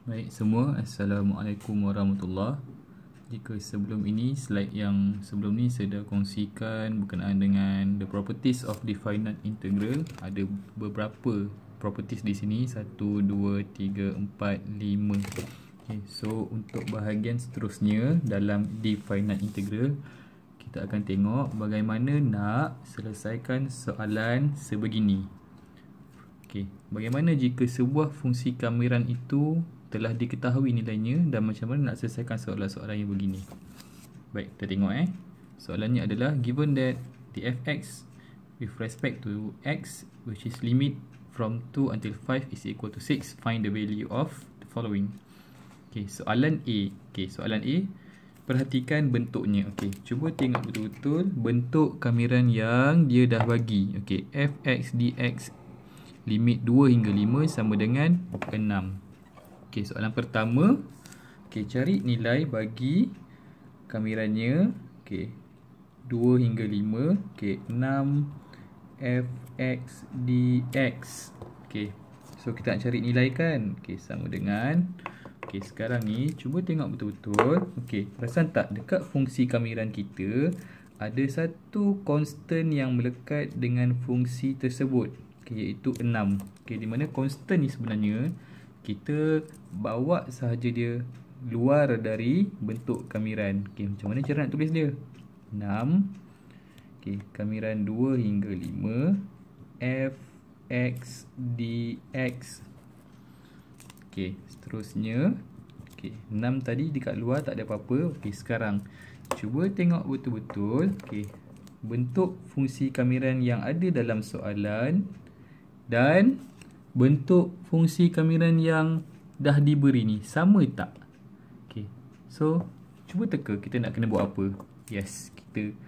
Baik semua, Assalamualaikum warahmatullahi. Jika sebelum ini, slide yang sebelum ni saya dah kongsikan berkenaan dengan the properties of the finite integral. Ada beberapa properties di sini, 1, 2, 3, 4, 5. Okay, so untuk bahagian seterusnya dalam the finite integral, kita akan tengok bagaimana nak selesaikan soalan sebegini. Okay, bagaimana jika sebuah fungsi kamiran itu telah diketahui nilainya dan macam mana nak selesaikan soalan-soalan yang begini. Baik, kita tengok soalannya adalah given that the fx with respect to x which is limit from 2 until 5 is equal to 6, find the value of the following. Okay, soalan A. Okay, soalan A, perhatikan bentuknya. Okay, cuba tengok betul-betul bentuk kamiran yang dia dah bagi. Okay, fx dx limit 2 hingga 5 sama dengan 6. Okey, soalan pertama. Okey, cari nilai bagi kamirannya. Okey, 2 hingga 5. Okey, 6 fx dx. Okey, so kita nak cari nilai kan. Okey, sama dengan. Okey, sekarang ni cuba tengok betul-betul. Okey, perasan tak dekat fungsi kamiran kita ada satu constant yang melekat dengan fungsi tersebut. Okey, iaitu 6. Okey, di mana constant ni sebenarnya kita bawa sahaja dia luar dari bentuk kamiran. Okey, macam mana cara nak tulis dia? 6. Okey, kamiran 2 hingga 5 fx dx. Okey, seterusnya. Okey, 6 tadi dekat luar tak ada apa-apa. Okey, sekarang cuba tengok betul-betul. Okey, bentuk fungsi kamiran yang ada dalam soalan dan bentuk fungsi kamiran yang dah diberi ni sama tak? Okay, so cuba teka kita nak kena buat apa. Yes, kita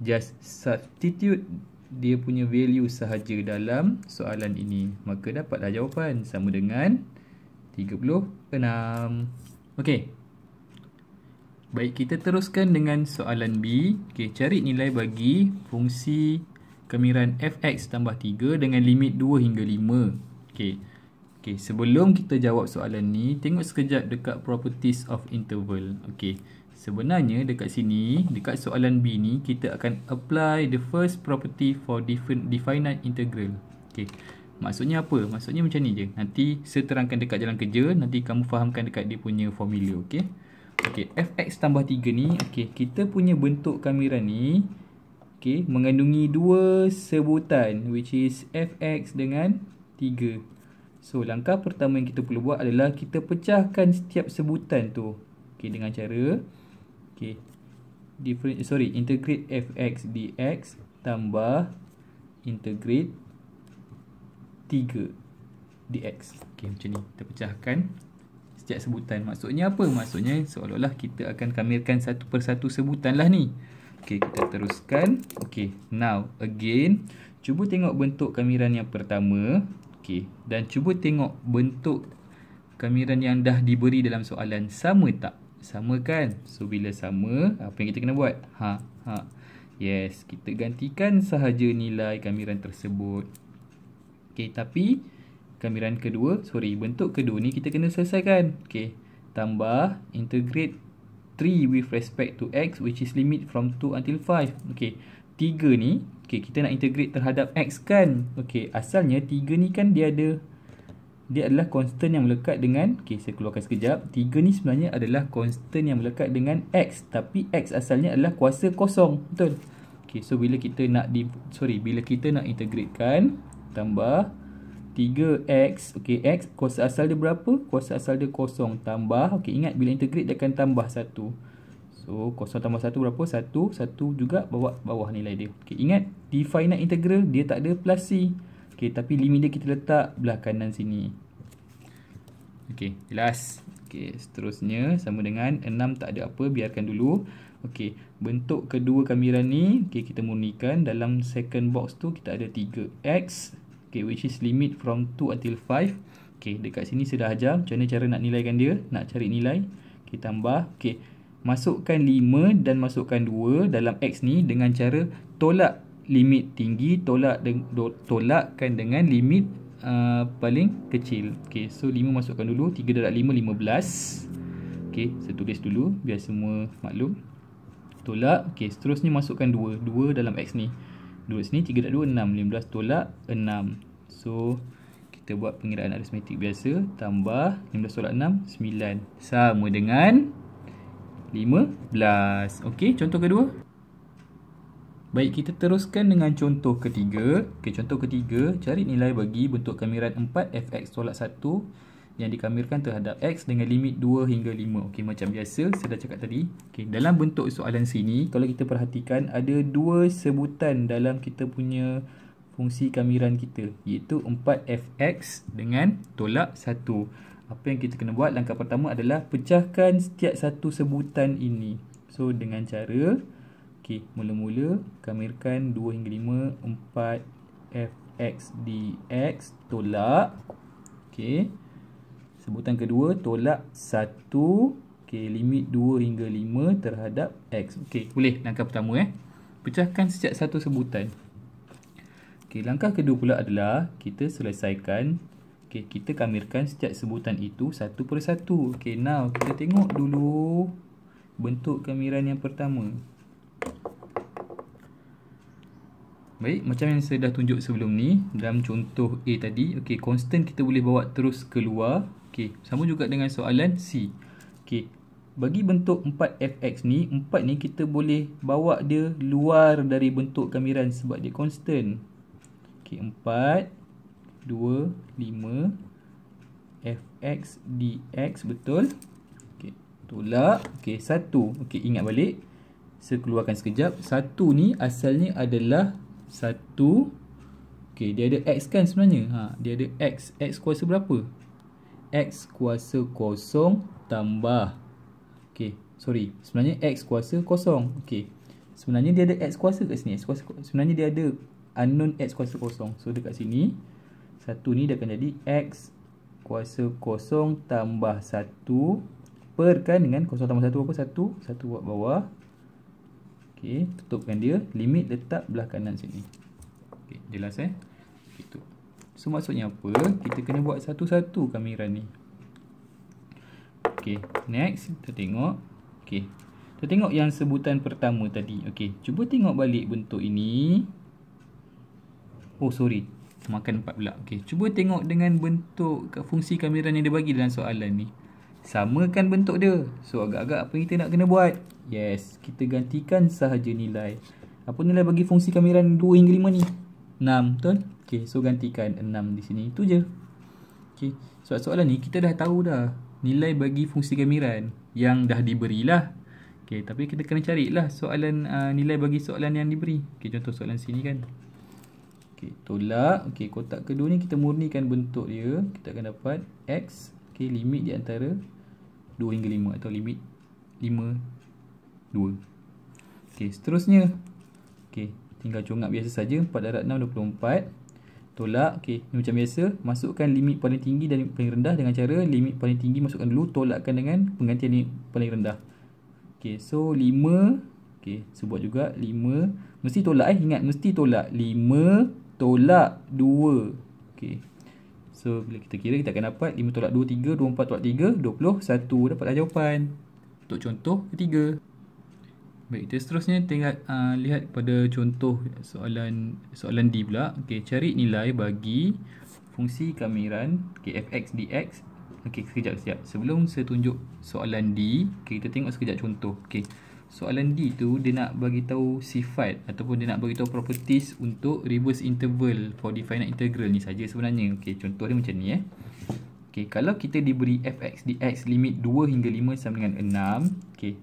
just substitute dia punya value sahaja dalam soalan ini, maka dapatlah jawapan sama dengan 36. Okay, baik, kita teruskan dengan soalan B. Okay, cari nilai bagi fungsi kamiran fx tambah 3 dengan limit 2 hingga 5. Okay, sebelum kita jawab soalan ni, tengok sekejap dekat properties of interval. Okay, sebenarnya dekat sini, dekat soalan B ni, kita akan apply the first property for finite integral. Okay, maksudnya apa? Maksudnya macam ni je. Nanti saya terangkan dekat jalan kerja, nanti kamu fahamkan dekat dia punya formula. Okay, okay, fx tambah 3 ni, okay, kita punya bentuk kamiran ni, okay, mengandungi dua sebutan, which is fx dengan 3. So, langkah pertama yang kita perlu buat adalah kita pecahkan setiap sebutan tu. Okay, dengan cara integrate fx dx tambah integrate 3 dx. Okay, macam ni. Kita pecahkan setiap sebutan. Maksudnya apa? Maksudnya seolah-olah kita akan kamirkan satu persatu sebutan lah ni. Okay, kita teruskan. Okay, now again, cuba tengok bentuk kamiran yang pertama. Okay, dan cuba tengok bentuk kamiran yang dah diberi dalam soalan. Sama tak? Sama kan? So, bila sama, apa yang kita kena buat? Yes, kita gantikan sahaja nilai kamiran tersebut. Okay, tapi kamiran kedua, bentuk kedua ni kita kena selesaikan. Okay, tambah integrate 3 with respect to x which is limit from 2 until 5. Okay, 3 ni, okay, kita nak integrate terhadap x kan. Okay, asalnya 3 ni kan dia adalah constant yang melekat dengan, okay, saya keluarkan sekejap. 3 ni sebenarnya adalah constant yang melekat dengan x, tapi x asalnya adalah kuasa kosong, betul? Okay, so bila kita nak integratekan, tambah 3x, okay, x kuasa asal dia berapa? Kuasa asal dia kosong, tambah, okay, ingat bila integrate dia akan tambah 1. So, kosong tambah 1 berapa? 1. 1 juga bawa bawah nilai dia. Okay, ingat, di finite integral dia tak ada plus c. Okay, tapi limit dia kita letak belah kanan sini. Okay, jelas. Okay, seterusnya sama dengan 6 tak ada apa, biarkan dulu. Okay, bentuk kedua kamiran ni, okay, kita murnikan. Dalam second box tu kita ada 3x, okay, which is limit from 2 until 5. Okay, dekat sini saya dah ajar macam mana cara nak nilaikan dia, nak cari nilai. Okay, tambah, okay, masukkan 5 dan masukkan 2 dalam x ni dengan cara tolak limit tinggi, tolakkan dengan limit paling kecil. Okay, so 5 masukkan dulu. 3 darab 5, 15. Okay, saya tulis dulu biar semua maklum. Tolak. Okay, seterusnya masukkan 2. 2 dalam X ni. 2 sini, 3 darab 2, 6. 15 tolak 6. So, kita buat pengiraan aritmetik biasa. Tambah 15 tolak 6, 9. Sama dengan 15. Okay, contoh kedua. Baik, kita teruskan dengan contoh ketiga. Okay, contoh ketiga, cari nilai bagi bentuk kamiran 4 fx tolak 1 yang dikamirkan terhadap x dengan limit 2 hingga 5. Okay, macam biasa, saya dah cakap tadi. Okay, dalam bentuk soalan sini, kalau kita perhatikan, ada dua sebutan dalam kita punya fungsi kamiran kita, iaitu 4fx dengan tolak 1. Apa yang kita kena buat? Langkah pertama adalah pecahkan setiap satu sebutan ini. So, dengan cara okay, mula-mula kamirkan 2 hingga 5 4fx dx tolak okay. Sebutan kedua tolak 1 okay, limit 2 hingga 5 terhadap x. Okay, boleh langkah pertama pecahkan setiap satu sebutan. Okay, langkah kedua pula adalah kita selesaikan okay, kita kamirkan setiap sebutan itu satu per satu. Okay, now kita tengok dulu bentuk kamiran yang pertama. Baik, macam yang saya dah tunjuk sebelum ni dalam contoh A tadi, okey, constant kita boleh bawa terus keluar. Okey, sama juga dengan soalan C. Okey, bagi bentuk 4fx ni, 4 ni kita boleh bawa dia luar dari bentuk kamiran sebab dia constant. Okey, 4 2 5 fx dx betul. Okey, tolak okey 1. Okey, ingat balik. Saya keluarkan sekejap. 1 ni asalnya adalah 1. Okey, dia ada x kan sebenarnya. Dia ada x. X kuasa berapa? X kuasa kosong tambah. Okey, sorry. Sebenarnya x kuasa kosong. Okey. Sebenarnya dia ada x kuasa kat sini. X kuasa, sebenarnya dia ada unknown x kuasa kosong. So dekat sini 1 ni dia akan jadi x kuasa kosong tambah 1 per kan dengan kosong tambah 1 apa? 1 buat bawah. Okey, tutupkan dia. Limit letak belah kanan sini. Okey, jelas Itu. So maksudnya apa? Kita kena buat satu-satu kamiran ni. Okey, next kita tengok. Okey. Kita tengok yang sebutan pertama tadi. Okey, cuba tengok balik bentuk ini. Oh, sorry. Makan 4 pula. Okey, cuba tengok dengan bentuk fungsi kamiran yang dia bagi dalam soalan ni. Samakan bentuk dia. So agak-agak apa yang kita nak kena buat? Yes, kita gantikan sahaja nilai. Apa nilai bagi fungsi kamiran 2 hingga 5 ni? 6, betul? Okey, so gantikan 6 di sini. Itu je. Okey, soalan ni kita dah tahu dah nilai bagi fungsi kamiran yang dah diberilah. Okey, tapi kita kena carilah soalan nilai bagi soalan yang diberi. Okey, contoh soalan sini kan. Okey, tolak. Okey, kotak kedua ni kita murnikan bentuk dia. Kita akan dapat x. Okey, limit di antara 2 hingga 5 atau limit 5 2. Okey, seterusnya. Okey, tinggal congak biasa saja. 4 darab 6 24. Tolak. Okey, ni macam biasa, masukkan limit paling tinggi dan limit paling rendah dengan cara limit paling tinggi masukkan dulu, tolakkan dengan penggantian limit paling rendah. Okey, so 5. Okey, sebut juga 5. Mesti tolak ingat mesti tolak. 5 tolak 2. Okey. So bila kita kira kita akan dapat 5 tolak 2 3, 24 tolak 3 21. Dapatlah jawapan untuk contoh ketiga. Baik, kita seterusnya tinggal lihat pada contoh soalan D pula. Okey, cari nilai bagi fungsi kamiran fx dx. Okey, sekejap. Sebelum saya tunjuk soalan D, kita tengok sekejap contoh. Okey. Soalan D tu dia nak bagi tahu sifat ataupun dia nak bagi tahu properties untuk reverse interval for definite integral ni saja sebenarnya. Okey, contoh dia macam ni Okey, kalau kita diberi fx dx limit 2 hingga 5 sama dengan 6. Okey.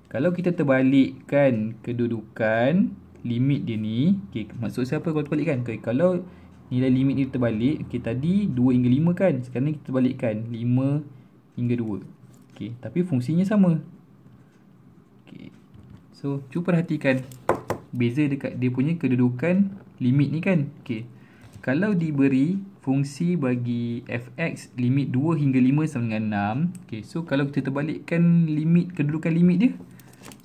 Kalau kita terbalikkan kedudukan limit dia ni, okey, maksud saya apa kalau terbalikkan? Okey, kalau nilai limit ni terbalik, okey, tadi 2 hingga 5 kan? Sekarang ni kita terbalikkan 5 hingga 2. Okey, tapi fungsinya sama. Okay. So, cuba perhatikan beza dekat dia punya kedudukan limit ni kan. Okay. Kalau diberi fungsi bagi fx limit 2 hingga 5 sama dengan 6. Okay. So, kalau kita terbalikkan limit, kedudukan limit dia,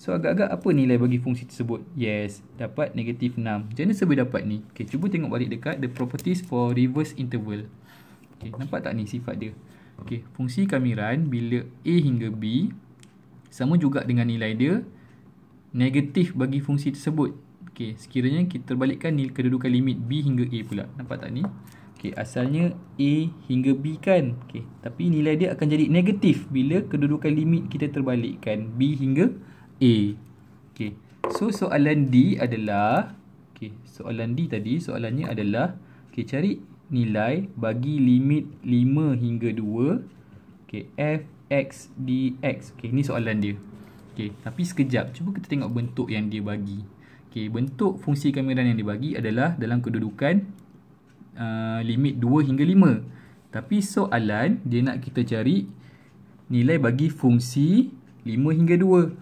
So agak-agak apa nilai bagi fungsi tersebut? Yes, dapat negatif 6. Macam mana saya boleh dapat ni? Okay, cuba tengok balik dekat the properties for reverse interval. Okay, nampak tak ni sifat dia? Okay, fungsi kamiran bila A hingga B sama juga dengan nilai dia negatif bagi fungsi tersebut. Okay, sekiranya kita terbalikkan nilai kedudukan limit B hingga A pula. Nampak tak ni? Okay, asalnya A hingga B kan. Okay, tapi nilai dia akan jadi negatif bila kedudukan limit kita terbalikkan B hingga A. Okay, so soalan D adalah, okay, soalan D tadi soalannya adalah, okay, cari nilai bagi limit 5 hingga 2, okay, f(x) dx. Okay, ni soalan dia. Okay, tapi sekejap, cuba kita tengok bentuk yang dia bagi. Okay, bentuk fungsi kamiran yang dia bagi adalah dalam kedudukan limit 2 hingga 5. Tapi soalan dia nak kita cari nilai bagi fungsi 5 hingga 2.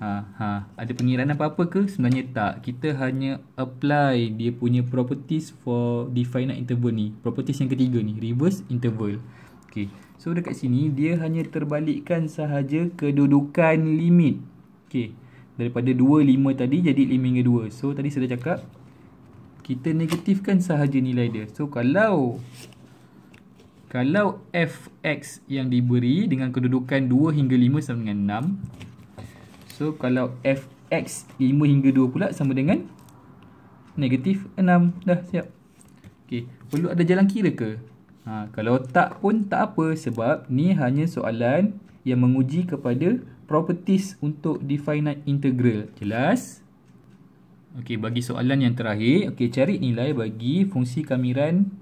Ada pengiraan apa-apa ke? Sebenarnya tak. Kita hanya apply dia punya properties for definite interval ni. Properties yang ketiga ni, reverse interval. Okay, so dekat sini dia hanya terbalikkan sahaja kedudukan limit. Okay, daripada 2, 5 tadi jadi 5 hingga 2. So tadi saya dah cakap kita negatifkan sahaja nilai dia. So kalau fx yang diberi dengan kedudukan 2 hingga 5 sama dengan 6. So kalau fx 5 hingga 2 pula sama dengan negatif 6. Dah siap. Okay, perlu ada jalan kira ke? Kalau tak pun tak apa, sebab ni hanya soalan yang menguji kepada properties untuk definite integral. Jelas? Okey, bagi soalan yang terakhir, okey, cari nilai bagi fungsi kamiran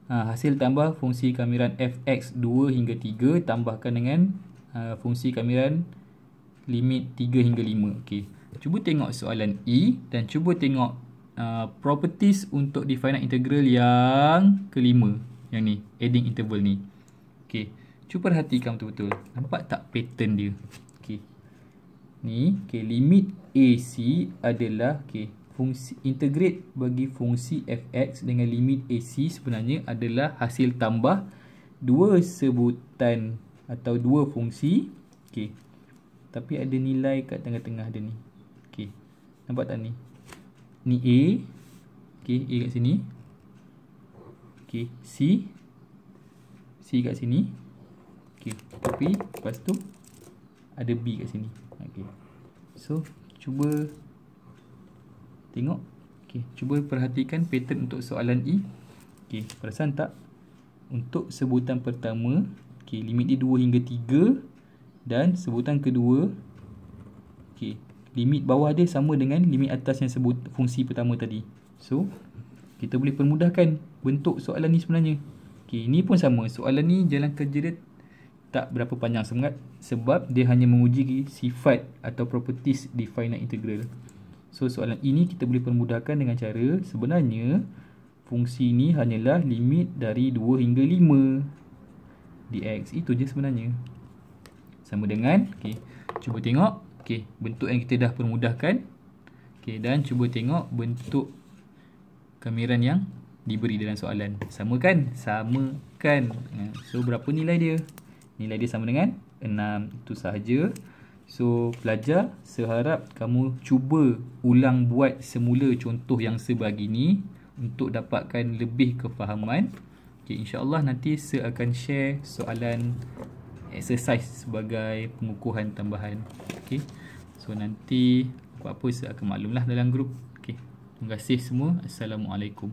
hasil tambah fungsi kamiran fx 2 hingga 3 tambahkan dengan fungsi kamiran limit 3 hingga 5. Okey, cuba tengok soalan E dan cuba tengok properties untuk definite integral yang kelima, yang ni, adding interval ni. Okey, cuba perhatikan betul-betul. Nampak tak pattern dia? Okey, ni, okey, limit AC adalah, okey, fungsi integrate bagi fungsi fx dengan limit AC sebenarnya adalah hasil tambah dua sebutan atau dua fungsi. Okey, tapi ada nilai kat tengah-tengah dia ni. Okey, nampak tak ni? Ni A. Okey, A kat sini. Okey, C kat sini. Okey, tapi lepas tu ada B kat sini. Okey, so cuba tengok. Okey, cuba perhatikan pattern untuk soalan E. Okey, perasan tak? Untuk sebutan pertama, okey, limit dia 2 hingga 3 dan sebutan kedua, okey, limit bawah dia sama dengan limit atas yang sebut fungsi pertama tadi. So, kita boleh permudahkan bentuk soalan ni sebenarnya. Okey, ni pun sama. Soalan ni jalan kerja dia tak berapa panjang sangat sebab dia hanya menguji sifat atau properties definite integral. So soalan ini kita boleh permudahkan dengan cara sebenarnya fungsi ni hanyalah limit dari 2 hingga 5 dx. Itu je sebenarnya. Sama dengan, okey, cuba tengok, okey, bentuk yang kita dah permudahkan. Okey, dan cuba tengok bentuk kamiran yang diberi dalam soalan. Sama kan? Sama kan? So berapa nilai dia? Nilai dia sama dengan 6. Itu sahaja. So pelajar, seharap kamu cuba ulang buat semula contoh yang sebegini untuk dapatkan lebih kefahaman. Okay, InsyaAllah nanti saya akan share soalan exercise sebagai pengukuhan tambahan. Okay, so nanti apa-apa saya akan maklumlah dalam grup. Okay, terima kasih semua. Assalamualaikum.